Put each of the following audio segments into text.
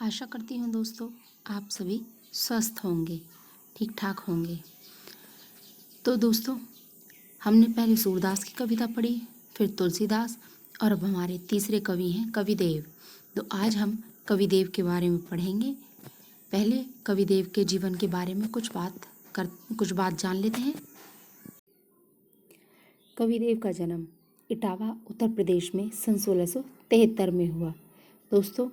आशा करती हूँ दोस्तों आप सभी स्वस्थ होंगे, ठीक ठाक होंगे। तो दोस्तों हमने पहले सूरदास की कविता पढ़ी, फिर तुलसीदास और अब हमारे तीसरे कवि हैं कविदेव। तो आज हम कविदेव के बारे में पढ़ेंगे। पहले कविदेव के जीवन के बारे में कुछ बात जान लेते हैं। कविदेव का जन्म इटावा उत्तर प्रदेश में सन 1673 में हुआ। दोस्तों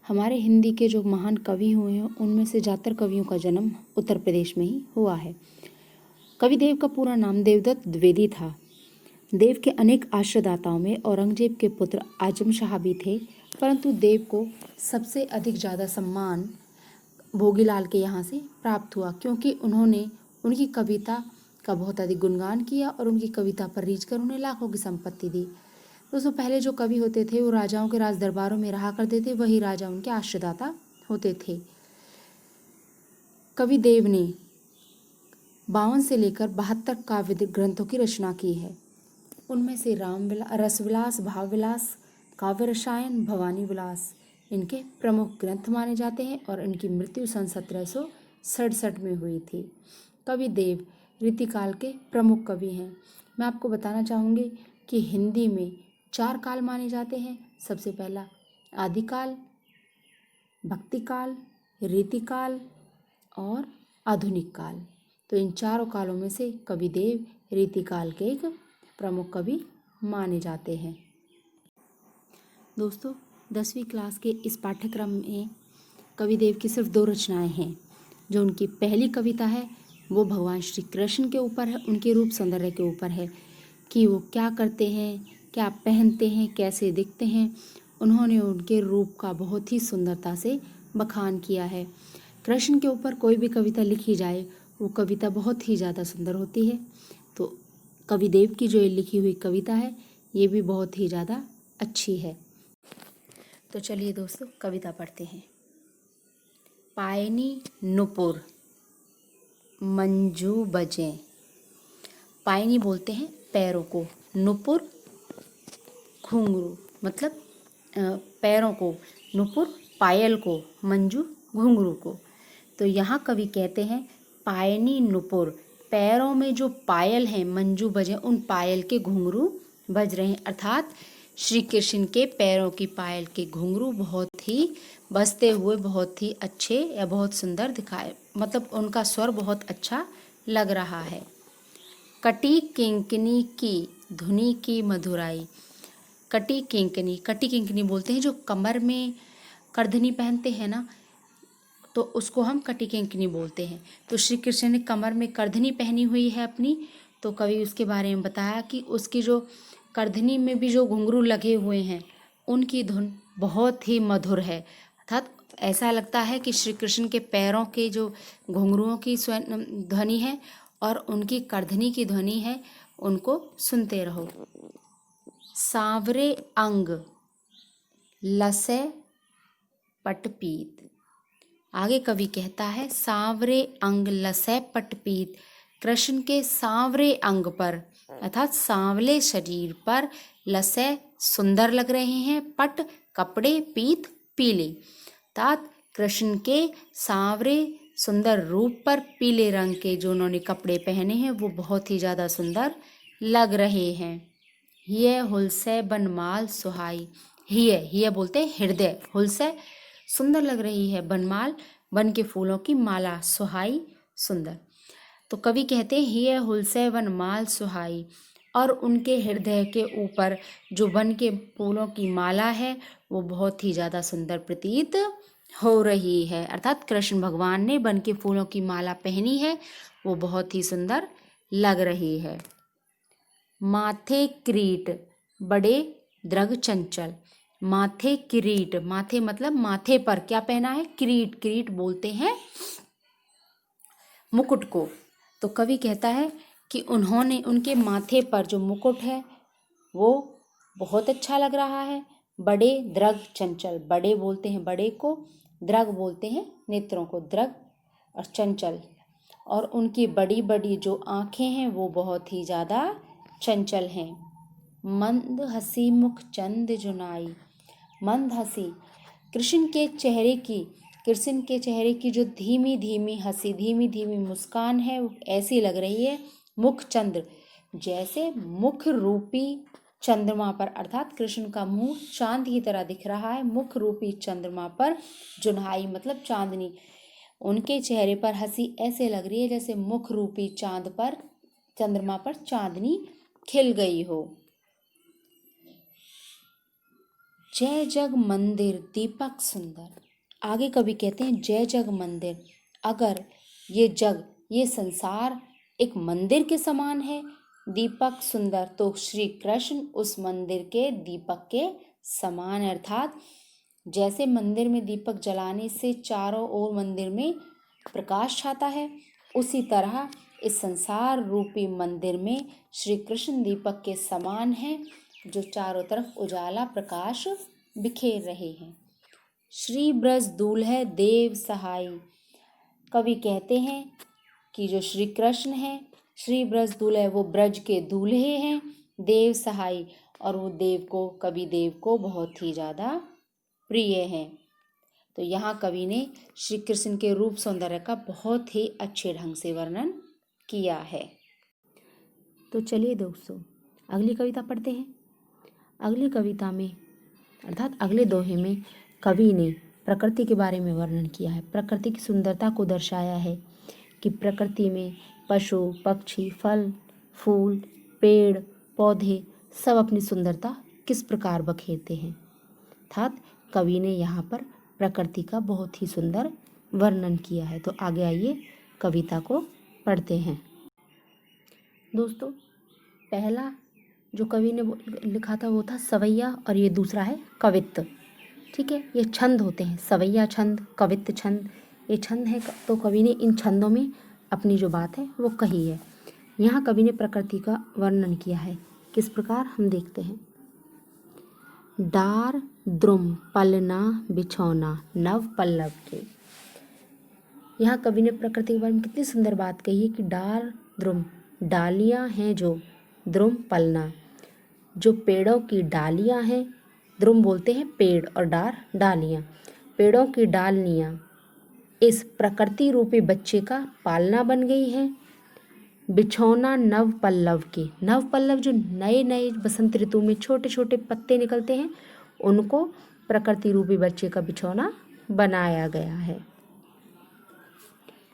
हमारे हिंदी के जो महान कवि हुए हैं उनमें से ज़्यादातर कवियों का जन्म उत्तर प्रदेश में ही हुआ है। कविदेव का पूरा नाम देवदत्त द्विवेदी था। देव के अनेक आश्रयदाताओं में औरंगजेब के पुत्र आजम शाह भी थे, परंतु देव को सबसे अधिक ज़्यादा सम्मान भोगीलाल के यहाँ से प्राप्त हुआ, क्योंकि उन्होंने उनकी कविता का बहुत अधिक गुणगान किया और उनकी कविता पर रीझ कर उन्हें लाखों की संपत्ति दी। दोस्तों पहले जो कवि होते थे वो राजाओं के राज दरबारों में रहा करते थे, वही राजा उनके आश्रयदाता होते थे। कविदेव ने 52 से लेकर 72 काव्य ग्रंथों की रचना की है। उनमें से रसविलास, भावविलास, काव्य रसायन, भवानी विलास इनके प्रमुख ग्रंथ माने जाते हैं और इनकी मृत्यु सन 1767 में हुई थी। कविदेव रीतिकाल के प्रमुख कवि हैं। मैं आपको बताना चाहूँगी कि हिंदी में 4 काल माने जाते हैं। सबसे पहला आदिकाल, भक्तिकाल, रीतिकाल और आधुनिक काल। तो इन चारों कालों में से कविदेव रीतिकाल के एक प्रमुख कवि माने जाते हैं। दोस्तों 10वीं क्लास के इस पाठ्यक्रम में कविदेव की सिर्फ 2 रचनाएं हैं। जो उनकी पहली कविता है वो भगवान श्री कृष्ण के ऊपर है, उनके रूप सौंदर्य के ऊपर है कि वो क्या करते हैं, क्या पहनते हैं, कैसे दिखते हैं। उन्होंने उनके रूप का बहुत ही सुंदरता से बखान किया है। कृष्ण के ऊपर कोई भी कविता लिखी जाए वो कविता बहुत ही ज़्यादा सुंदर होती है। तो कविदेव की जो ये लिखी हुई कविता है ये भी बहुत ही ज़्यादा अच्छी है। तो चलिए दोस्तों कविता पढ़ते हैं। पायनी नुपुर मंजू बजें। पायनी बोलते हैं पैरों को, नुपुर घुंघरू मतलब पैरों को, नुपुर पायल को, मंजू घुंघरू को। तो यहाँ कवि कहते हैं पायनी नुपुर, पैरों में जो पायल हैं मंजू बजे, उन पायल के घुंघरू बज रहे हैं। अर्थात श्री कृष्ण के पैरों की पायल के घुंघरू बहुत ही बजते हुए बहुत ही अच्छे या बहुत सुंदर दिखाए, मतलब उनका स्वर बहुत अच्छा लग रहा है। कटी किंकनी की धुनी की मधुराई। कटी किंकनी बोलते हैं जो कमर में करधनी पहनते हैं ना, तो उसको हम कटी किंकनी बोलते हैं। तो श्री कृष्ण ने कमर में करधनी पहनी हुई है अपनी, तो कवि उसके बारे में बताया कि उसकी जो करधनी में भी जो घुंघरू लगे हुए हैं उनकी धुन बहुत ही मधुर है। अर्थात ऐसा लगता है कि श्री कृष्ण के पैरों के जो घुंघरुओं की ध्वनि है और उनकी करधनी की ध्वनि है, उनको सुनते रहो। सांवरे अंग लसे पटपीत। आगे कवि कहता है सांवरे अंग लसै पटपीत, कृष्ण के सांवरे अंग पर अर्थात सांवले शरीर पर लसै सुंदर लग रहे हैं, पट कपड़े, पीत पीले। अर्थात कृष्ण के सांवरे सुंदर रूप पर पीले रंग के जो उन्होंने कपड़े पहने हैं वो बहुत ही ज़्यादा सुंदर लग रहे हैं। हिय हुलसै बनमाल सुहाई। हिय बोलते हैं हृदय, हुलसै सुंदर लग रही है, बनमाल बन के फूलों की माला, सुहाई सुंदर। तो कवि कहते हैं हिय हुलसै बनमाल सुहाई, और उनके हृदय के ऊपर जो बन के फूलों की माला है वो बहुत ही ज़्यादा सुंदर प्रतीत हो रही है। अर्थात कृष्ण भगवान ने बन के फूलों की माला पहनी है, वो बहुत ही सुंदर लग रही है। माथे किरीट बड़े दृग चंचल। माथे किरीट, माथे मतलब माथे पर क्या पहना है, किरीट। किरीट बोलते हैं मुकुट को। तो कवि कहता है कि उन्होंने उनके माथे पर जो मुकुट है वो बहुत अच्छा लग रहा है। बड़े दृग चंचल, बड़े बोलते हैं बड़े को, दृग बोलते हैं नेत्रों को, दृग और चंचल। और उनकी बड़ी बड़ी जो आँखें हैं वो बहुत ही ज़्यादा चंचल हैं। मंद हसी मुख चंद जुनाई। मंद हसी कृष्ण के चेहरे की जो धीमी धीमी हंसी, धीमी धीमी मुस्कान है, वो ऐसी लग रही है मुख चंद्र, जैसे मुख रूपी चंद्रमा पर, अर्थात कृष्ण का मुंह चांद की तरह दिख रहा है मुख रूपी चंद्रमा पर। जुन्हाई मतलब चांदनी, उनके चेहरे पर हंसी ऐसे लग रही है जैसे मुख रूपी चंद्रमा पर चांदनी खिल गई हो। जय जग मंदिर दीपक सुंदर। आगे कवि कहते हैं जय जग मंदिर, अगर ये जग, ये संसार एक मंदिर के समान है, दीपक सुंदर, तो श्री कृष्ण उस मंदिर के दीपक के समान, अर्थात जैसे मंदिर में दीपक जलाने से चारों ओर मंदिर में प्रकाश छाता है, उसी तरह इस संसार रूपी मंदिर में श्री कृष्ण दीपक के समान हैं, जो चारों तरफ उजाला प्रकाश बिखेर रहे हैं। श्री ब्रज दूल्हे देव सहाय। कवि कहते हैं कि जो श्री कृष्ण है, श्री ब्रज दूल्हे, वो ब्रज के दूल्हे हैं, देव सहाय, और वो कवि देव को बहुत ही ज़्यादा प्रिय हैं। तो यहाँ कवि ने श्री कृष्ण के रूप सौंदर्य का बहुत ही अच्छे ढंग से वर्णन किया है। तो चलिए दोस्तों, अगली कविता पढ़ते हैं। अगली कविता में, अर्थात अगले दोहे में, कवि ने प्रकृति के बारे में वर्णन किया है, प्रकृति की सुंदरता को दर्शाया है कि प्रकृति में पशु पक्षी, फल फूल, पेड़ पौधे सब अपनी सुंदरता किस प्रकार बखेरते हैं। अर्थात कवि ने यहाँ पर प्रकृति का बहुत ही सुंदर वर्णन किया है। तो आगे आइए कविता को पढ़ते हैं। दोस्तों, पहला जो कवि ने लिखा था वो था सवैया, और ये दूसरा है कवित्त। ठीक है, ये छंद होते हैं, सवैया छंद, कवित्त छंद, ये छंद है। तो कवि ने इन छंदों में अपनी जो बात है वो कही है। यहाँ कवि ने प्रकृति का वर्णन किया है, किस प्रकार हम देखते हैं। डार द्रुम पलना बिछौना नव पल्लव के। यहाँ कवि ने प्रकृति के बारे में कितनी सुंदर बात कही है कि डार द्रुम, डालियाँ हैं जो, द्रुम पलना, जो पेड़ों की डालियाँ हैं, द्रुम बोलते हैं पेड़ और डार डालियाँ, पेड़ों की डालियाँ इस प्रकृति रूपी बच्चे का पालना बन गई हैं। बिछौना नव पल्लव के, नव पल्लव जो नए नए बसंत ऋतु में छोटे छोटे पत्ते निकलते हैं, उनको प्रकृति रूपी बच्चे का बिछौना बनाया गया है।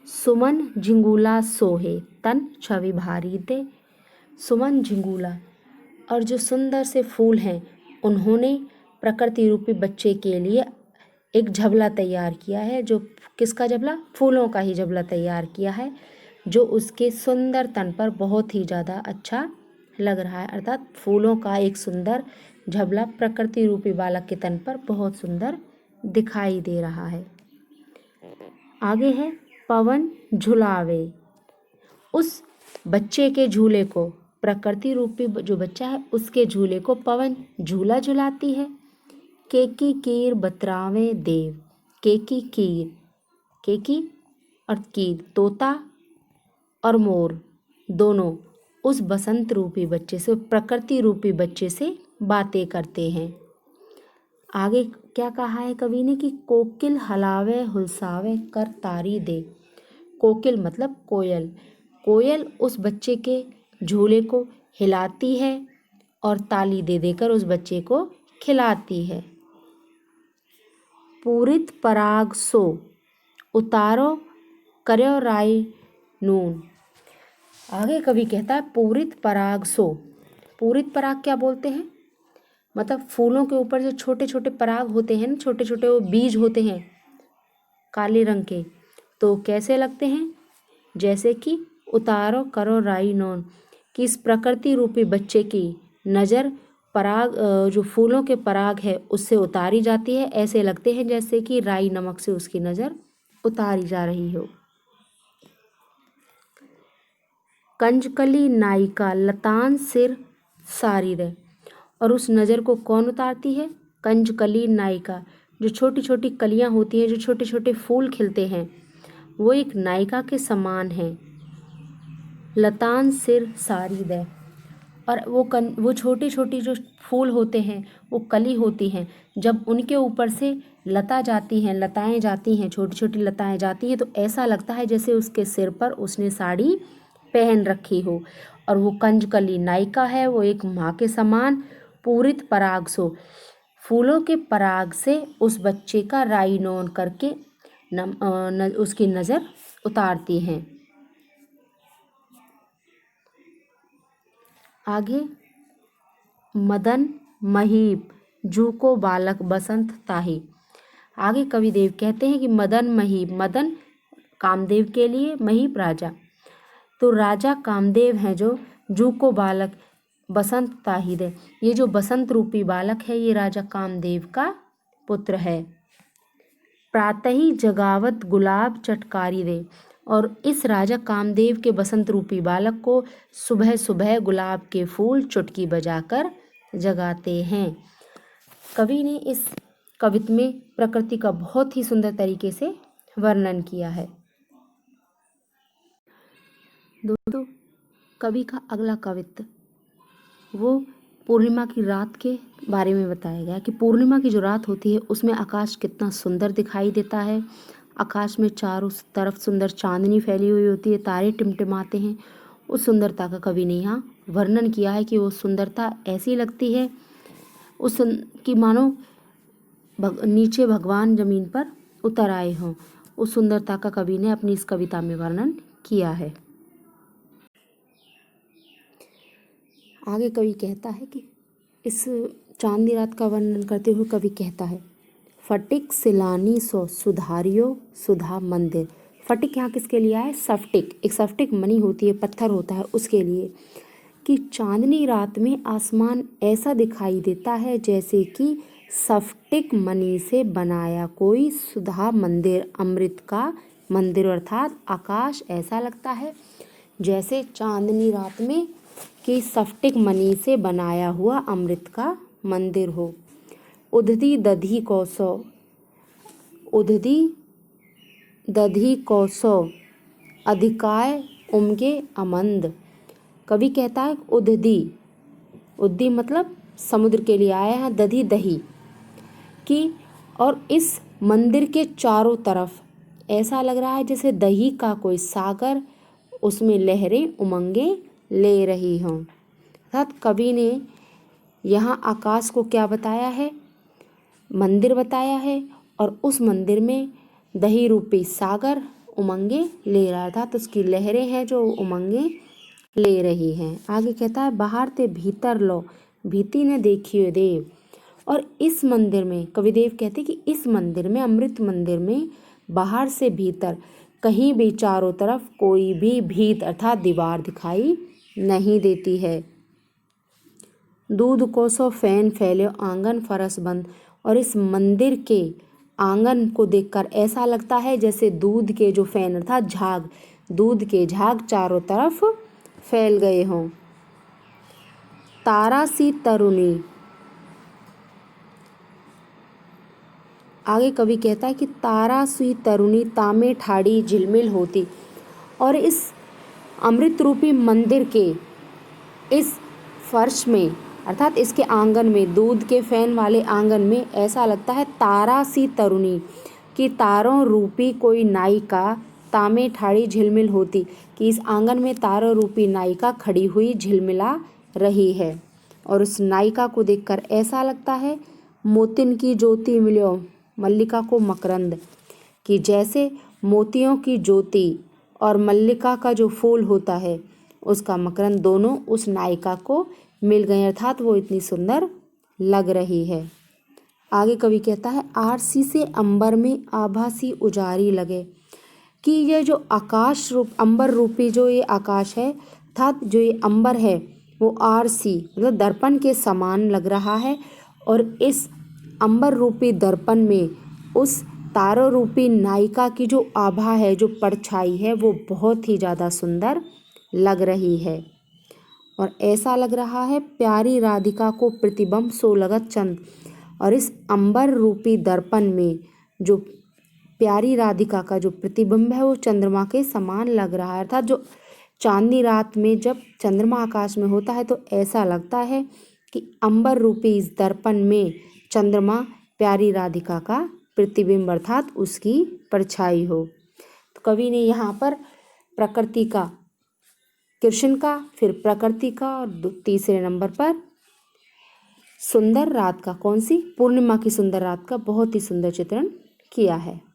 सुमन झिंगुला सोहे तन छवि भारी दे। सुमन झिंगुला, और जो सुंदर से फूल हैं, उन्होंने प्रकृति रूपी बच्चे के लिए एक झबला तैयार किया है। जो किसका झबला? फूलों का ही झबला तैयार किया है, जो उसके सुंदर तन पर बहुत ही ज़्यादा अच्छा लग रहा है। अर्थात फूलों का एक सुंदर झबला प्रकृति रूपी बालक के तन पर बहुत सुंदर दिखाई दे रहा है। आगे है पवन झुलावे। उस बच्चे के झूले को, प्रकृति रूपी जो बच्चा है उसके झूले को पवन झूला झुलाती है। केकी कीर बतरावे देव। केकी कीर, केकी और कीर, तोता और मोर दोनों उस बसंत रूपी बच्चे से, प्रकृति रूपी बच्चे से बातें करते हैं। आगे क्या कहा है कवि ने कि कोकिल हलावे हुलसावे कर तारी दे। कोकिल मतलब कोयल, कोयल उस बच्चे के झूले को हिलाती है और ताली दे देकर उस बच्चे को खिलाती है। पूरित पराग सो उतारो कर्यो राई नून। आगे कवि कहता है पूरित पराग सो। पूरित पराग क्या बोलते हैं? मतलब फूलों के ऊपर जो छोटे छोटे पराग होते हैं ना, छोटे छोटे वो बीज होते हैं काले रंग के, तो कैसे लगते हैं? जैसे कि उतारो करो राई नून, कि इस प्रकृति रूपी बच्चे की नज़र पराग, जो फूलों के पराग है उससे उतारी जाती है। ऐसे लगते हैं जैसे कि राई नमक से उसकी नज़र उतारी जा रही हो। कंजकली नायिका लतान सिर सारी रे। और उस नज़र को कौन उतारती है? कंजकली नायिका, जो छोटी छोटी कलियां होती हैं, जो छोटे छोटे फूल खिलते हैं, वो एक नायिका के समान हैं। लतान सिर सारी दे, और वो छोटी छोटी जो फूल होते हैं वो कली होती हैं, जब उनके ऊपर से लताएं जाती हैं, छोटी छोटी लताएं जाती हैं, तो ऐसा लगता है जैसे उसके सिर पर उसने साड़ी पहन रखी हो। और वो कंजकली नायिका है, वो एक माँ के समान पूरित पराग सो, फूलों के पराग से उस बच्चे का राईनोन करके उसकी नज़र उतारती हैं। आगे, मदन महीप जूको बालक बसंत ताही। आगे कवि देव कहते हैं कि मदन महीप, मदन कामदेव के लिए, महीप राजा, तो राजा कामदेव हैं जो जूको बालक बसंत ताहिद है, ये जो बसंत रूपी बालक है ये राजा कामदेव का पुत्र है। प्रातः ही जगावत गुलाब चटकारी दे, और इस राजा कामदेव के बसंत रूपी बालक को सुबह सुबह गुलाब के फूल चुटकी बजाकर जगाते हैं। कवि ने इस कविता में प्रकृति का बहुत ही सुंदर तरीके से वर्णन किया है। दोस्तों, कवि का अगला कवित्व वो पूर्णिमा की रात के बारे में बताया गया कि पूर्णिमा की जो रात होती है उसमें आकाश कितना सुंदर दिखाई देता है। आकाश में चारों तरफ सुंदर चांदनी फैली हुई होती है, तारे टिमटिमाते हैं। उस सुंदरता का कवि ने यहाँ वर्णन किया है कि वो सुंदरता ऐसी लगती है कि मानो नीचे भगवान जमीन पर उतर आए हों। उस सुंदरता का कवि ने अपनी इस कविता में वर्णन किया है। आगे कवि कहता है कि इस चांदनी रात का वर्णन करते हुए कवि कहता है, फटिक सिलानी सो सुधारियो सुधा मंदिर। फटिक यहाँ किसके लिए आया? सफ्टिक, एक सफ्टिक मणि होती है, पत्थर होता है, उसके लिए, कि चांदनी रात में आसमान ऐसा दिखाई देता है जैसे कि सफ्टिक मणि से बनाया कोई सुधा मंदिर, अमृत का मंदिर, अर्थात आकाश ऐसा लगता है जैसे चांदनी रात में कि सफ्टिक मणि से बनाया हुआ अमृत का मंदिर हो। उदधी दधी कौसो, उदधी दधी कौसो अधिकाय उमगे अमंद। कवि कहता है उदधी, उद्दी मतलब समुद्र के लिए आया है, दधी दही की, और इस मंदिर के चारों तरफ ऐसा लग रहा है जैसे दही का कोई सागर, उसमें लहरें उमंगे ले रही हों। अर्थात कवि ने यहाँ आकाश को क्या बताया है? मंदिर बताया है, और उस मंदिर में दही रूपी सागर उमंगे ले रहा था, तो उसकी लहरें हैं जो उमंगे ले रही हैं। आगे कहता है, बाहर ते भीतर लो भीति ने देखियो देव। और इस मंदिर में कविदेव कहते कि इस मंदिर में, अमृत मंदिर में, बाहर से भीतर कहीं भी चारों तरफ कोई भी भीत अर्थात दीवार दिखाई नहीं देती है। दूध को सो फैन फैल्यो आंगन फरस बंद। और इस मंदिर के आंगन को देखकर ऐसा लगता है जैसे दूध के जो फैन अर्थात झाग, दूध के झाग चारों तरफ फैल गए हों। तारा सी तरुणी, आगे कवि कहता है कि तारा सी तरुणी तामे ठाड़ी झिलमिल होती। और इस अमृत रूपी मंदिर के इस फर्श में अर्थात इसके आंगन में, दूध के फैन वाले आंगन में ऐसा लगता है तारा सी तरुणी, कि तारों रूपी कोई नायिका तामे ठाड़ी झिलमिल होती, कि इस आंगन में तारों रूपी नायिका खड़ी हुई झिलमिला रही है। और उस नायिका को देखकर ऐसा लगता है मोतिन की ज्योति मिलो मल्लिका को मकरंद, कि जैसे मोतियों की ज्योति और मल्लिका का जो फूल होता है उसका मकरंद दोनों उस नायिका को मिल गए, अर्थात वो इतनी सुंदर लग रही है। आगे कवि कहता है, आरसी से अंबर में आभासी उजारी लगे, कि ये जो आकाश रूप अंबर रूपी जो ये आकाश है अर्थात जो ये अंबर है वो आरसी मतलब दर्पण के समान लग रहा है। और इस अंबर रूपी दर्पण में उस तारों रूपी नायिका की जो आभा है, जो परछाई है, वो बहुत ही ज़्यादा सुंदर लग रही है। और ऐसा लग रहा है प्यारी राधिका को प्रतिबिंब सो लगत चंद। और इस अंबर रूपी दर्पण में जो प्यारी राधिका का जो प्रतिबिंब है वो चंद्रमा के समान लग रहा है, अर्थात जो चांदनी रात में जब चंद्रमा आकाश में होता है तो ऐसा लगता है कि अंबर रूपी इस दर्पण में चंद्रमा प्यारी राधिका का प्रतिबिंब अर्थात उसकी परछाई हो। तो कवि ने यहाँ पर प्रकृति का, कृष्ण का, फिर प्रकृति का और तीसरे नंबर पर सुंदर रात का, कौन सी, पूर्णिमा की सुंदर रात का बहुत ही सुंदर चित्रण किया है।